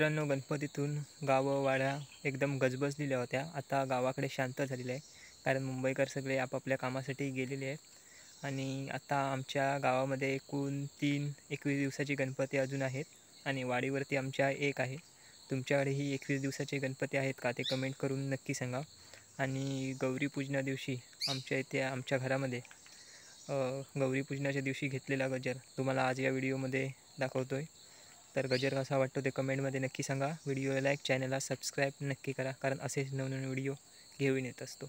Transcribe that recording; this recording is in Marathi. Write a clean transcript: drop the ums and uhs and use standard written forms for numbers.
मित्रांनो, गणपतीतून गावं वाड्या एकदम गजबजलेल्या होत्या. आता गावाकडे शांत झालेलं आहे, कारण मुंबईकर सगळे आपापल्या कामासाठी गेलेले आहेत. आणि आता आमच्या गावामध्ये एकूण 21 दिवसाचे गणपती अजून आहेत आणि वाडीवरती आमच्या एक आहे. तुमच्याकडेही 21 दिवसाचे गणपती आहेत का, ते कमेंट करून नक्की सांगा. आणि गौरीपूजना दिवशी आमच्या इथे आमच्या घरामध्ये गौरीपूजनाच्या दिवशी घेतलेला गजर तुम्हाला आज या व्हिडिओमध्ये दाखवतो आहे. तर गजर कसा वाटतो ते कमेंटमध्ये नक्की सांगा. व्हिडिओला लाईक, चॅनलला सबस्क्राईब नक्की करा, कारण असेच नवनवीन व्हिडिओ घेऊन येत असतो.